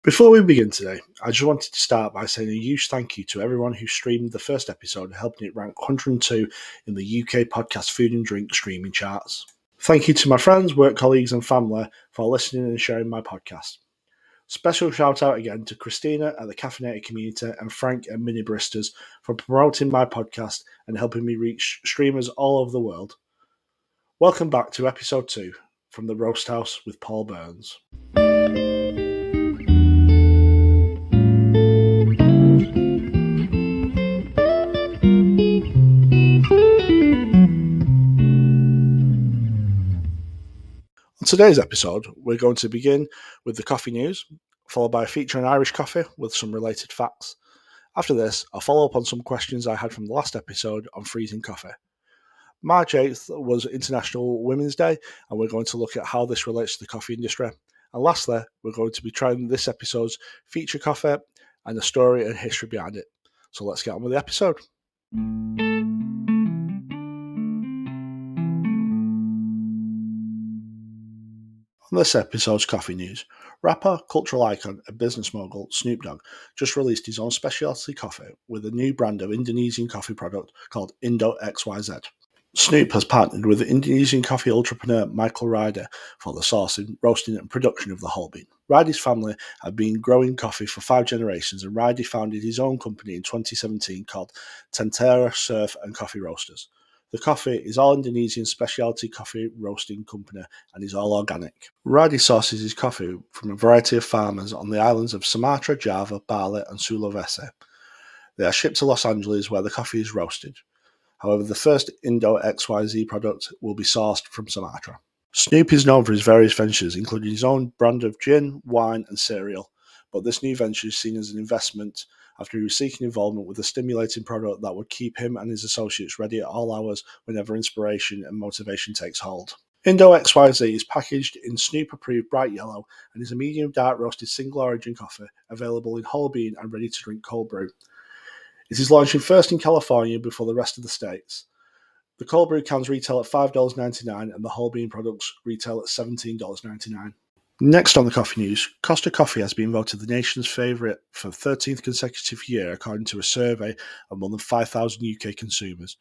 Before we begin today, I just wanted to start by saying a huge thank you to everyone who streamed the first episode, helping it rank 102 in the UK podcast food and drink streaming charts. Thank you to my friends, work colleagues, and family for listening and sharing my podcast. Special shout out again to Christina at the Caffeinated Community and Frank at Mini Baristas for promoting my podcast and helping me reach streamers all over the world. Welcome back to episode 2 from the Roast House with Paul Burns. On today's episode, we're going to begin with the coffee news, followed by a feature on Irish coffee with some related facts. After this, I'll follow up on some questions I had from the last episode on freezing coffee. March 8th was International Women's Day, and we're going to look at how this relates to the coffee industry. And lastly, we're going to be trying this episode's feature coffee and the story and history behind it. So let's get on with the episode. On this episode's coffee news, rapper, cultural icon, and business mogul Snoop Dogg just released his own specialty coffee with a new brand of Indonesian coffee product called Indo XYZ. Snoop has partnered with Indonesian coffee entrepreneur Michael Ryder for the sourcing, roasting, and production of the whole bean. Ryder's family have been growing coffee for 5 generations, and Ryder founded his own company in 2017 called Tentera Surf and Coffee Roasters. The coffee is all Indonesian specialty coffee roasting company and is all organic. Ryder sources his coffee from a variety of farmers on the islands of Sumatra, Java, Bali, and Sulawesi. They are shipped to Los Angeles where the coffee is roasted. However, the first Indo XYZ product will be sourced from Sumatra. Snoop is known for his various ventures, including his own brand of gin, wine, and cereal, but this new venture is seen as an investment after he was seeking involvement with a stimulating product that would keep him and his associates ready at all hours whenever inspiration and motivation takes hold. Indo XYZ is packaged in Snoop-approved bright yellow and is a medium dark roasted single origin coffee available in whole bean and ready to drink cold brew. It is launching first in California before the rest of the states. The cold brew cans retail at $5.99 and the whole bean products retail at $17.99. Next on the coffee news, Costa Coffee has been voted the nation's favourite for the 13th consecutive year according to a survey of more than 5,000 UK consumers.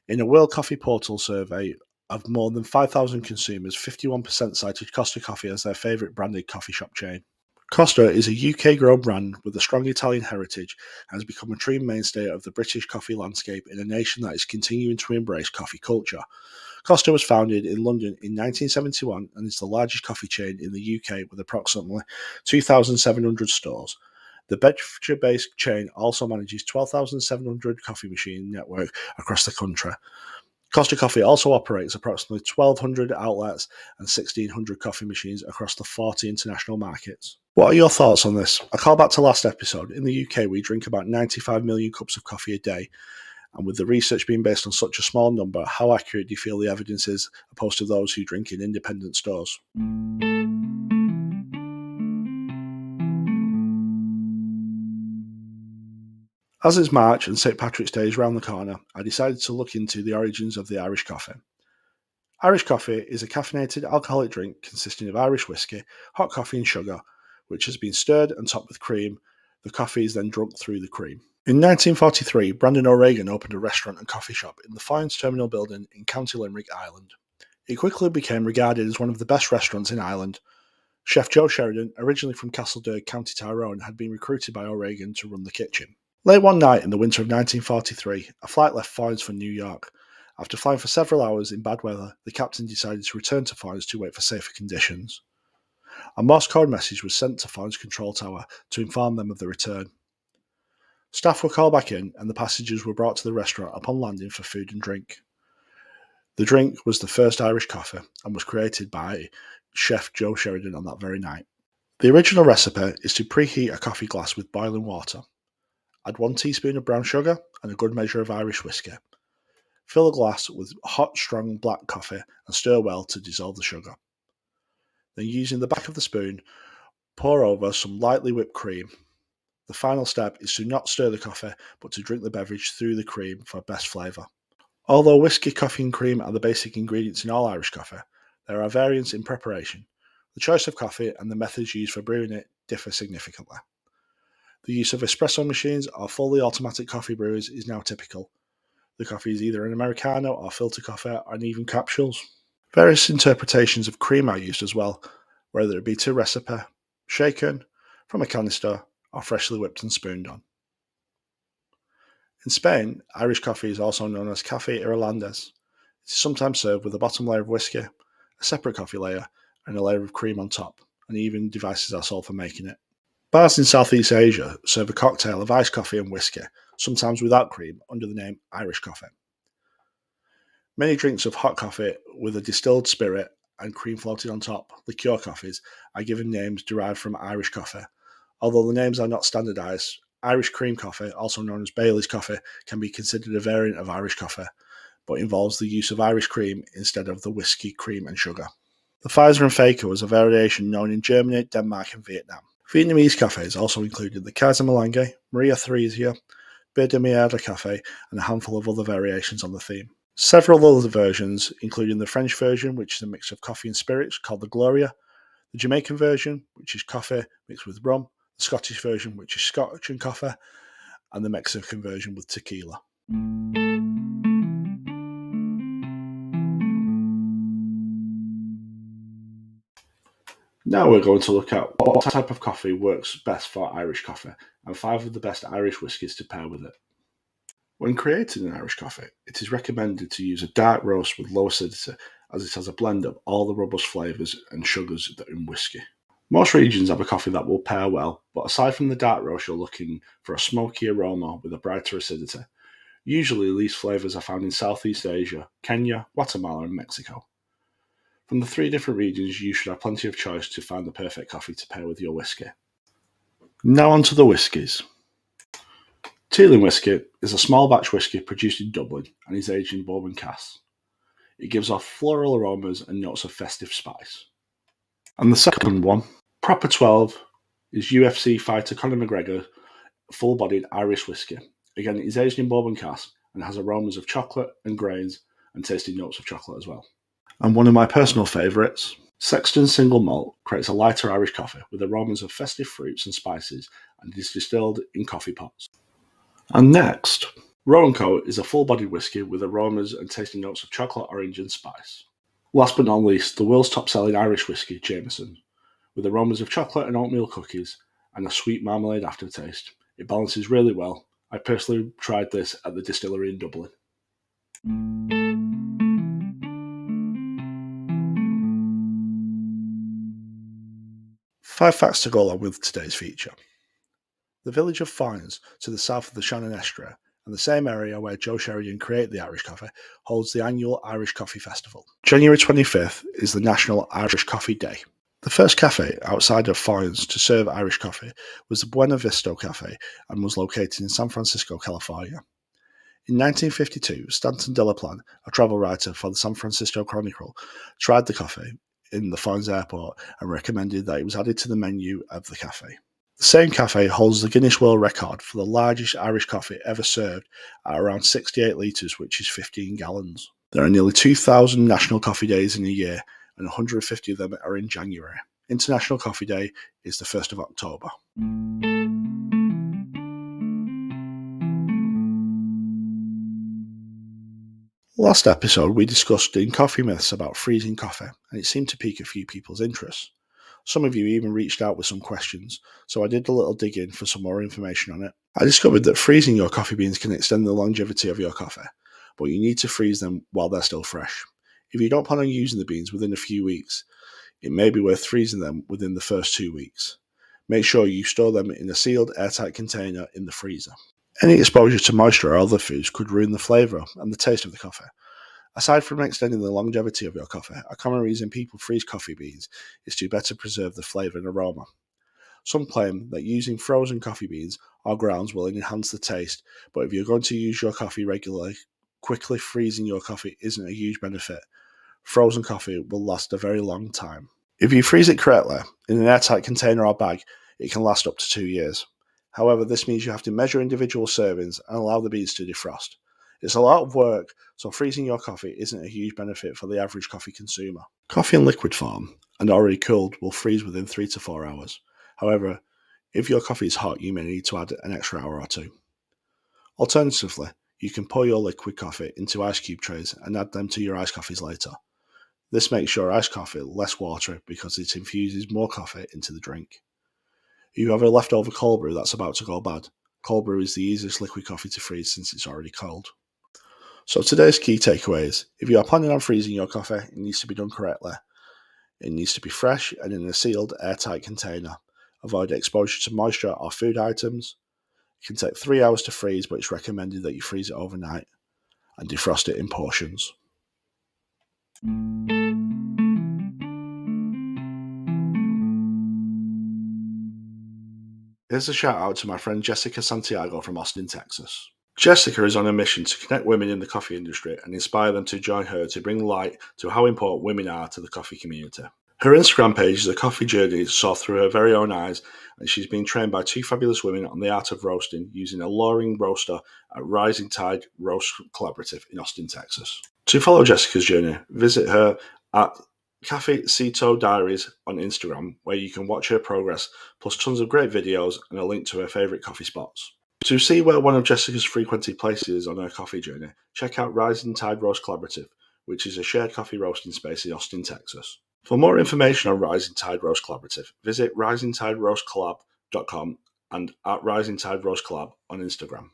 In a World Coffee Portal survey of more than 5,000 consumers, 51% cited Costa Coffee as their favourite branded coffee shop chain. Costa is a UK-grown brand with a strong Italian heritage and has become a true mainstay of the British coffee landscape in a nation that is continuing to embrace coffee culture. Costa was founded in London in 1971 and is the largest coffee chain in the UK with approximately 2,700 stores. The Bedfordshire-based chain also manages 12,700 coffee machine network across the country. Costa Coffee also operates approximately 1,200 outlets and 1,600 coffee machines across the 40 international markets. What are your thoughts on this? I call back to last episode. In the UK, we drink about 95 million cups of coffee a day. And with the research being based on such a small number, how accurate do you feel the evidence is opposed to those who drink in independent stores? As it's March and St. Patrick's Day is round the corner, I decided to look into the origins of the Irish coffee. Irish coffee is a caffeinated alcoholic drink consisting of Irish whiskey, hot coffee and sugar, which has been stirred and topped with cream. The coffee is then drunk through the cream. In 1943, Brandon O'Regan opened a restaurant and coffee shop in the Foynes Terminal building in County Limerick, Ireland. It quickly became regarded as one of the best restaurants in Ireland. Chef Joe Sheridan, originally from Castledoig, County Tyrone, had been recruited by O'Regan to run the kitchen. Late one night in the winter of 1943, a flight left Foynes for New York. After flying for several hours in bad weather, the captain decided to return to Foynes to wait for safer conditions. A Morse code message was sent to Foynes Control Tower to inform them of the return. Staff were called back in and the passengers were brought to the restaurant upon landing for food and drink. The drink was the first Irish coffee and was created by Chef Joe Sheridan on that very night. The original recipe is to preheat a coffee glass with boiling water. Add 1 teaspoon of brown sugar and a good measure of Irish whiskey. Fill a glass with hot, strong black coffee and stir well to dissolve the sugar. Then using the back of the spoon, pour over some lightly whipped cream. The final step is to not stir the coffee, but to drink the beverage through the cream for best flavour. Although whiskey, coffee and cream are the basic ingredients in all Irish coffee, there are variants in preparation. The choice of coffee and the methods used for brewing it differ significantly. The use of espresso machines or fully automatic coffee brewers is now typical. The coffee is either an Americano or filter coffee, and even capsules. Various interpretations of cream are used as well, whether it be to recipe, shaken, from a canister, or freshly whipped and spooned on. In Spain, Irish coffee is also known as Café Irlandés. It is sometimes served with a bottom layer of whiskey, a separate coffee layer, and a layer of cream on top, and even devices are sold for making it. Bars in Southeast Asia serve a cocktail of iced coffee and whiskey, sometimes without cream, under the name Irish coffee. Many drinks of hot coffee with a distilled spirit and cream floated on top, liqueur coffees, are given names derived from Irish coffee. Although the names are not standardised, Irish cream coffee, also known as Bailey's coffee, can be considered a variant of Irish coffee, but involves the use of Irish cream instead of the whiskey, cream and sugar. The Pfizer and Faker was a variation known in Germany, Denmark and Vietnam. Vietnamese cafes also included the Kaiser Melange, Maria Theresia, Beer de Mierda Cafe, and a handful of other variations on the theme. Several other versions, including the French version, which is a mix of coffee and spirits, called the Gloria, the Jamaican version, which is coffee mixed with rum, the Scottish version, which is Scotch and coffee, and the Mexican version with tequila. Now we're going to look at what type of coffee works best for Irish coffee, and 5 of the best Irish whiskies to pair with it. When creating an Irish coffee, it is recommended to use a dark roast with low acidity, as it has a blend of all the robust flavours and sugars that are in whiskey. Most regions have a coffee that will pair well, but aside from the dark roast, you're looking for a smoky aroma with a brighter acidity. Usually these flavours are found in Southeast Asia, Kenya, Guatemala and Mexico. From the 3 different regions, you should have plenty of choice to find the perfect coffee to pair with your whiskey. Now on to the whiskies. Teeling whiskey is a small batch whiskey produced in Dublin and is aged in bourbon casks. It gives off floral aromas and notes of festive spice. And the second one, Proper 12, is UFC fighter Conor McGregor full-bodied Irish whiskey. Again, it is aged in bourbon casks and has aromas of chocolate and grains and tasty notes of chocolate as well. And one of my personal favourites, Sexton Single Malt, creates a lighter Irish coffee with aromas of festive fruits and spices and is distilled in coffee pots. And next, Roe & Co. is a full-bodied whiskey with aromas and tasty notes of chocolate, orange and spice. Last but not least, the world's top-selling Irish whiskey, Jameson, with aromas of chocolate and oatmeal cookies and a sweet marmalade aftertaste. It balances really well. I personally tried this at the distillery in Dublin. Five facts to go along with today's feature. The village of Foynes, to the south of the Shannon Estuary, and the same area where Joe Sheridan created the Irish coffee, holds the annual Irish Coffee Festival. January 25th is the National Irish Coffee Day. The first cafe outside of Foynes to serve Irish coffee was the Buena Vista Cafe and was located in San Francisco, California. In 1952, Stanton Delaplan, a travel writer for the San Francisco Chronicle, tried the coffee in the Foynes airport and recommended that it was added to the menu of the cafe. The same cafe holds the Guinness World Record for the largest Irish coffee ever served at around 68 litres, which is 15 gallons. There are nearly 2,000 National Coffee Days in a year, and 150 of them are in January. International Coffee Day is the 1st of October. Last episode, we discussed in coffee myths about freezing coffee, and it seemed to pique a few people's interest. Some of you even reached out with some questions, so I did a little digging for some more information on it. I discovered that freezing your coffee beans can extend the longevity of your coffee, but you need to freeze them while they're still fresh. If you don't plan on using the beans within a few weeks, it may be worth freezing them within the first 2 weeks. Make sure you store them in a sealed, airtight container in the freezer. Any exposure to moisture or other foods could ruin the flavour and the taste of the coffee. Aside from extending the longevity of your coffee, a common reason people freeze coffee beans is to better preserve the flavour and aroma. Some claim that using frozen coffee beans or grounds will enhance the taste, but if you're going to use your coffee regularly, quickly freezing your coffee isn't a huge benefit. Frozen coffee will last a very long time. If you freeze it correctly, in an airtight container or bag, it can last up to 2 years. However, this means you have to measure individual servings and allow the beans to defrost. It's a lot of work, so freezing your coffee isn't a huge benefit for the average coffee consumer. Coffee in liquid form and already cooled will freeze within 3 to 4 hours. However, if your coffee is hot, you may need to add an extra hour or two. Alternatively, you can pour your liquid coffee into ice cube trays and add them to your iced coffees later. This makes your iced coffee less watery because it infuses more coffee into the drink. If you have a leftover cold brew that's about to go bad, cold brew is the easiest liquid coffee to freeze since it's already cold. So today's key takeaways: if you are planning on freezing your coffee, it needs to be done correctly. It needs to be fresh and in a sealed, airtight container. Avoid exposure to moisture or food items. It can take 3 hours to freeze, but it's recommended that you freeze it overnight and defrost it in portions. Here's a shout out to my friend Jessica Santiago from Austin, Texas. Jessica is on a mission to connect women in the coffee industry and inspire them to join her to bring light to how important women are to the coffee community. Her Instagram page is a coffee journey saw through her very own eyes, and she's been trained by two fabulous women on the art of roasting using a Loring roaster at Rising Tide Roast Collaborative in Austin, Texas. To follow Jessica's journey, visit her at Cafecito Diaries on Instagram, where you can watch her progress, plus tons of great videos and a link to her favourite coffee spots. To see where one of Jessica's frequented places is on her coffee journey, check out Rising Tide Roast Collaborative, which is a shared coffee roasting space in Austin, Texas. For more information on Rising Tide Roast Collaborative, visit risingtideroastcollab.com and at Rising Tide Roast Collab on Instagram.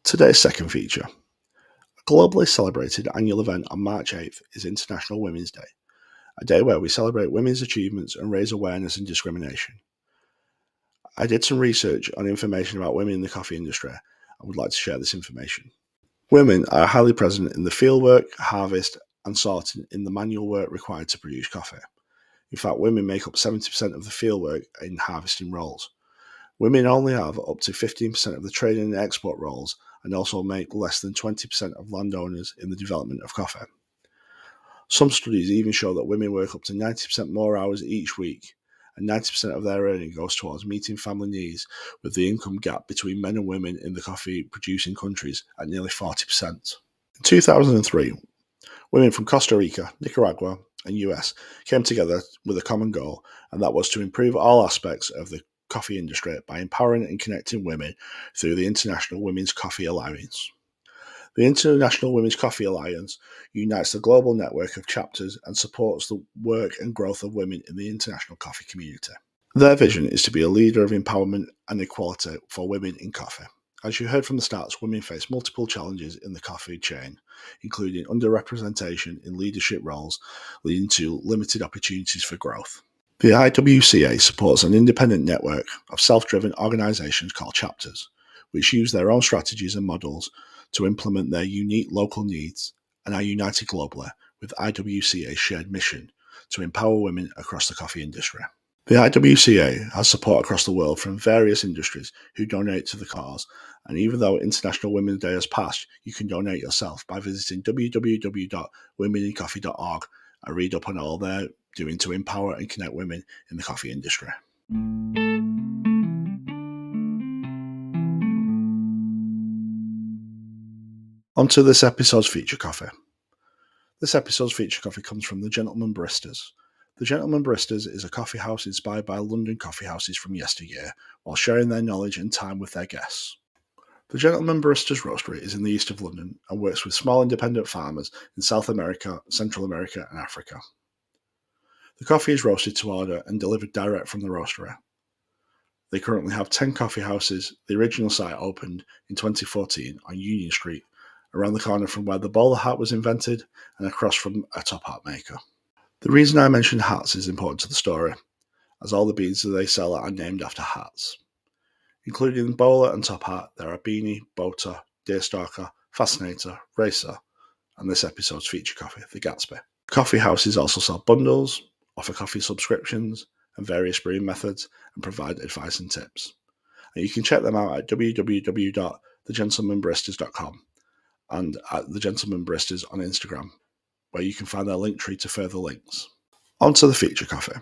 Today's second feature. A globally celebrated annual event on March 8th is International Women's Day, a day where we celebrate women's achievements and raise awareness and discrimination. I did some research on information about women in the coffee industry and would like to share this information. Women are highly present in the fieldwork, harvest, and sorting in the manual work required to produce coffee. In fact, women make up 70% of the fieldwork in harvesting roles. Women only have up to 15% of the trading and export roles and also make less than 20% of landowners in the development of coffee. Some studies even show that women work up to 90% more hours each week, and 90% of their earning goes towards meeting family needs, with the income gap between men and women in the coffee-producing countries at nearly 40%. In 2003, women from Costa Rica, Nicaragua, and US came together with a common goal, and that was to improve all aspects of the coffee industry by empowering and connecting women through the International Women's Coffee Alliance. The International Women's Coffee Alliance unites the global network of chapters and supports the work and growth of women in the international coffee community. Their vision is to be a leader of empowerment and equality for women in coffee. As you heard from the stats, women face multiple challenges in the coffee chain, including underrepresentation in leadership roles, leading to limited opportunities for growth. The IWCA supports an independent network of self-driven organizations called chapters, which use their own strategies and models to implement their unique local needs and are united globally with IWCA's shared mission to empower women across the coffee industry. The IWCA has support across the world from various industries who donate to the cause, and even though International Women's Day has passed, you can donate yourself by visiting www.womenincoffee.org and read up on all they're doing to empower and connect women in the coffee industry. On to this episode's feature coffee. This episode's feature coffee comes from the Gentleman Baristas. The Gentleman Baristas is a coffee house inspired by London coffee houses from yesteryear, while sharing their knowledge and time with their guests. The Gentleman Baristas Roastery is in the east of London and works with small independent farmers in South America, Central America, and Africa. The coffee is roasted to order and delivered direct from the roastery. They currently have 10 coffee houses. The original site opened in 2014 on Union Street, around the corner from where the bowler hat was invented and across from a top hat maker. The reason I mention hats is important to the story, as all the beads that they sell are named after hats. Including the bowler and top hat, there are beanie, boater, deerstalker, fascinator, racer, and this episode's feature coffee, the Gatsby. Coffee houses also sell bundles, offer coffee subscriptions and various brewing methods, and provide advice and tips. And you can check them out at www.thegentlemanbaristas.com and at The Gentleman Baristas on Instagram, where you can find their link tree to further links. On to the feature coffee.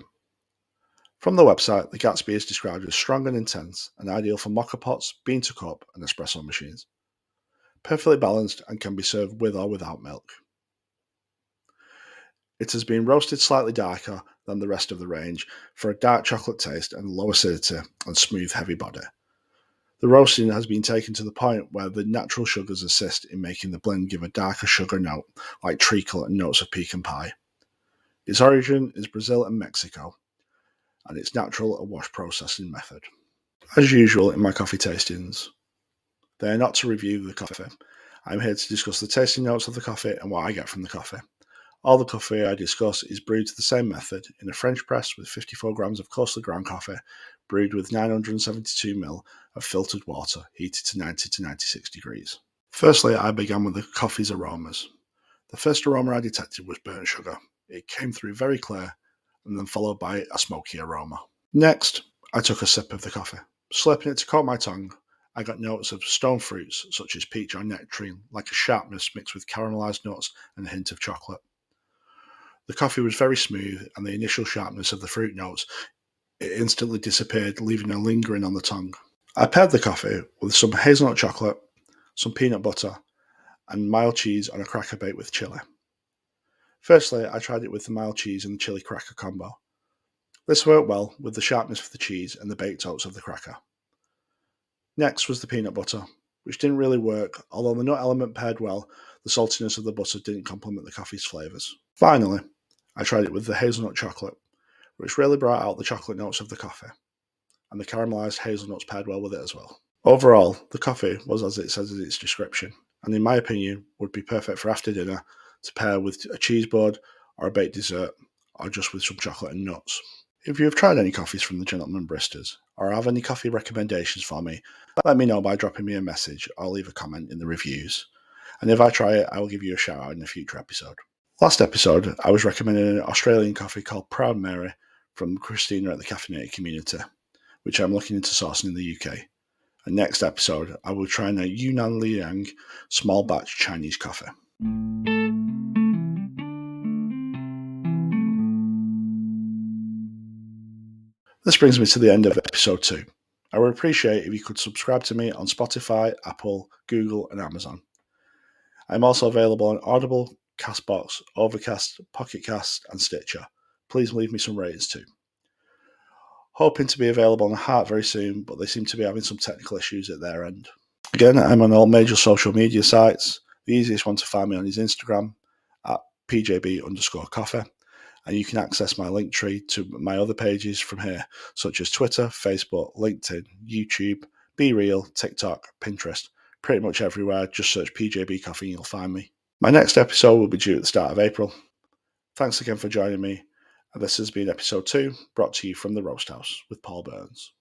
From the website, the Gatsby is described as strong and intense and ideal for mocha pots, bean to cup, and espresso machines. Perfectly balanced and can be served with or without milk. It has been roasted slightly darker than the rest of the range for a dark chocolate taste and low acidity and smooth, heavy body. The roasting has been taken to the point where the natural sugars assist in making the blend give a darker sugar note like treacle and notes of pecan pie. Its origin is Brazil and Mexico, and its natural and wash processing method. As usual in my coffee tastings, they are not to review the coffee. I'm here to discuss the tasting notes of the coffee and what I get from the coffee. All the coffee I discuss is brewed to the same method in a French press with 54 grams of coarsely ground coffee, brewed with 972 ml of filtered water, heated to 90 to 96 degrees. Firstly, I began with the coffee's aromas. The first aroma I detected was burnt sugar. It came through very clear and then followed by a smoky aroma. Next, I took a sip of the coffee. Slurping it to coat my tongue, I got notes of stone fruits such as peach or nectarine, like a sharpness mixed with caramelized nuts and a hint of chocolate. The coffee was very smooth, and the initial sharpness of the fruit notes instantly disappeared, leaving a lingering on the tongue. I paired the coffee with some hazelnut chocolate, some peanut butter, and mild cheese on a cracker baked with chili. Firstly, I tried it with the mild cheese and the chili cracker combo. This worked well with the sharpness of the cheese and the baked oats of the cracker. Next was the peanut butter, which didn't really work, although the nut element paired well, the saltiness of the butter didn't complement the coffee's flavours. Finally, I tried it with the hazelnut chocolate, which really brought out the chocolate notes of the coffee, and the caramelised hazelnuts paired well with it as well. Overall, the coffee was as it says in its description, and in my opinion would be perfect for after dinner to pair with a cheese board or a baked dessert, or just with some chocolate and nuts. If you have tried any coffees from the Gentleman Baristas, or have any coffee recommendations for me, let me know by dropping me a message or leave a comment in the reviews. And if I try it, I will give you a shout out in a future episode. Last episode, I was recommending an Australian coffee called Proud Mary from Christina at the Caffeinated Community, which I'm looking into sourcing in the UK. And next episode, I will try a Yunnan Liang small batch Chinese coffee. This brings me to the end of episode 2. I would appreciate if you could subscribe to me on Spotify, Apple, Google, and Amazon. I'm also available on Audible, Castbox, Overcast, Pocket Cast, and Stitcher. Please leave me some ratings too. Hoping to be available on Heart very soon, but they seem to be having some technical issues at their end. Again, I'm on all major social media sites. The easiest one to find me on is Instagram at pjb_coffee. And you can access my link tree to my other pages from here, such as Twitter, Facebook, LinkedIn, YouTube, BeReal, TikTok, Pinterest. Pretty much everywhere, just search PJB Coffee and you'll find me. My next episode will be due at the start of April. Thanks again for joining me. And this has been episode 2, brought to you from the Roast House with Paul Burns.